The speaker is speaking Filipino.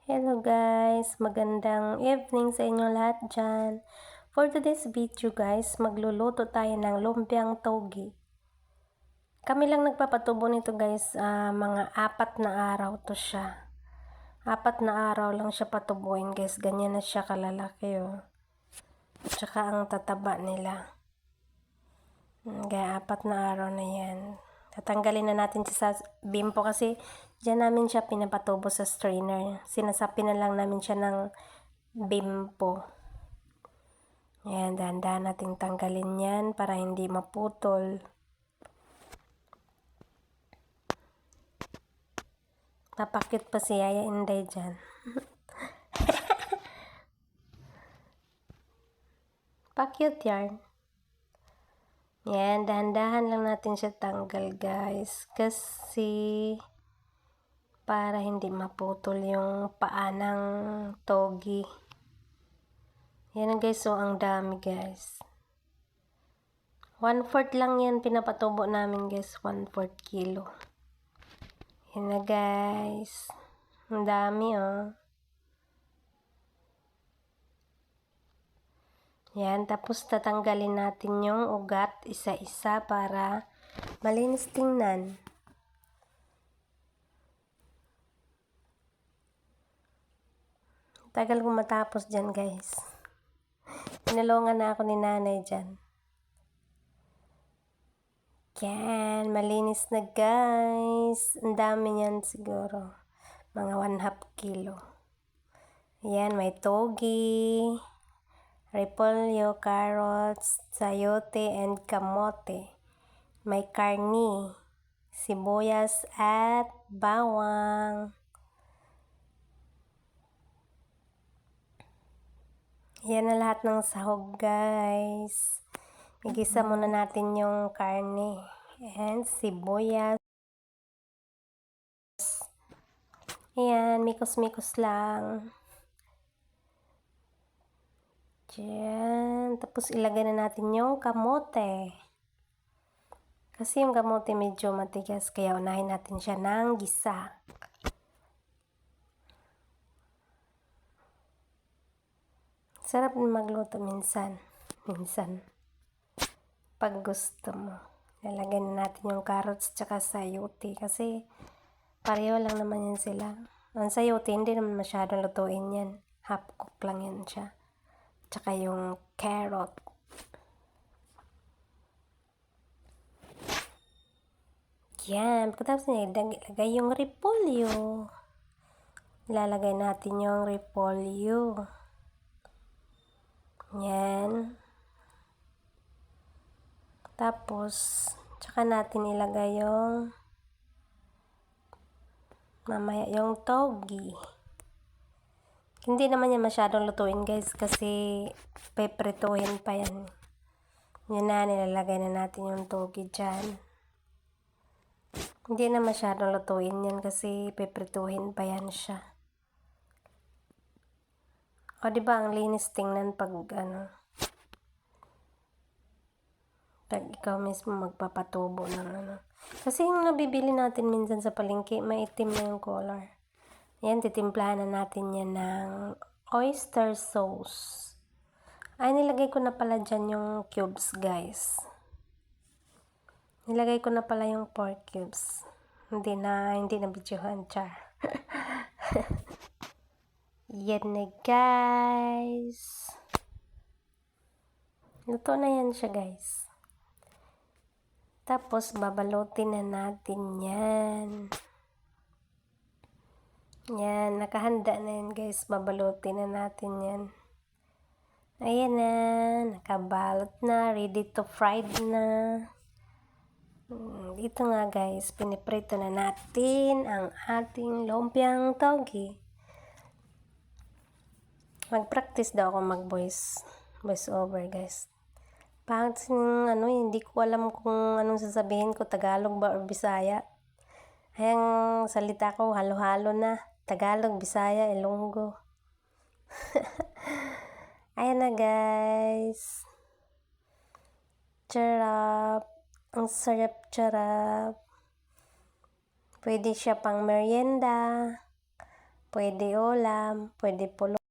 Hello guys, magandang evening sa inyo lahat dyan. For today's video guys, magluluto tayo ng lumpiang togi. Kami lang nagpapatubo nito guys, mga 4 na araw to siya. 4 na araw lang siya patubuin guys, ganyan na siya kalalaki oh. Tsaka ang tataba nila. Kaya 4 na araw na yan. Tatanggalin na natin siya sa bimpo kasi dyan namin siya pinapatubo sa strainer. Sinasapi na lang namin siya ng bimpo. Ayan, dahan-dahan nating tanggalin yan para hindi maputol. Napakit pa si Yaya Inday dyan. Pakit yarn. Yan, dahan-dahan lang natin siya tanggal guys. Kasi para hindi maputol yung paa ng togi. Yan guys, so ang dami guys. 1/4 lang yan pinapatubo namin guys, 1/4 kilo. Yan na guys. Ang dami oh. Yan, tapos tatanggalin natin yung ugat isa-isa para malinis tingnan. Tagal kong matapos dyan guys. Tinulungan na ako ni nanay dyan. Yan, malinis na guys. Ang dami niyan siguro. Mga 1/2 kilo. Yan, may togi, repolyo, carrots, sayote, and kamote. May karni, sibuyas, at bawang. Yan na lahat ng sahog guys. Igisa muna natin yung karne and sibuyas. Ayan, mikos-mikos lang. Diyan. Tapos ilagay na natin yung kamote. Kasi yung kamote medyo matigas, kaya unahin natin siya ng gisa. Sarap magluto minsan. Pag gusto mo. Lalagay na natin yung carrots tsaka sayote kasi pareho lang naman yan sila. Ang sayote hindi naman masyadong lutuin yan. Half cook lang yan siya. Tsaka yung carrot. Yan. Pagkatapos niya, ilagay yung repolyo. Ilalagay natin yung repolyo. Yan. Tapos, tsaka natin ilagay yung mamaya yung togi. Hindi naman yan masyadong lutuin guys kasi peprituhin pa yan. Yan na, nilalagay na natin yung togi dyan. Hindi na masyadong lutuin yan kasi peprituhin pa yan siya. O diba ang linis tingnan pag pag ikaw mismo magpapatubo ng Kasi yung nabibili natin minsan sa palengke, maitim na yung color. Yan, titimplahan na natin yan ng oyster sauce. Ay, nilagay ko na pala dyan yung cubes guys. Nilagay ko na pala yung pork cubes. Hindi na videohan, char. Yan na guys. Luto na yan siya guys. Tapos babalutin na natin yan. Yan, nakahanda na yan guys. Babalutin na natin yan. Ayan na, nakabalot na, ready to fried na. Dito nga guys, piniprito na natin ang ating lumpiang togi. Mag-practice daw ako mag-voice over guys. Pangit hindi ko alam kung anong sasabihin ko, Tagalog ba or Bisaya. Ayang salita ko halo-halo na, Tagalog, Bisaya, Ilonggo. Ayan na guys. Charap. Ang sarap, charap. Pwede siya pang merienda. pwede ulam, pwede pulutan.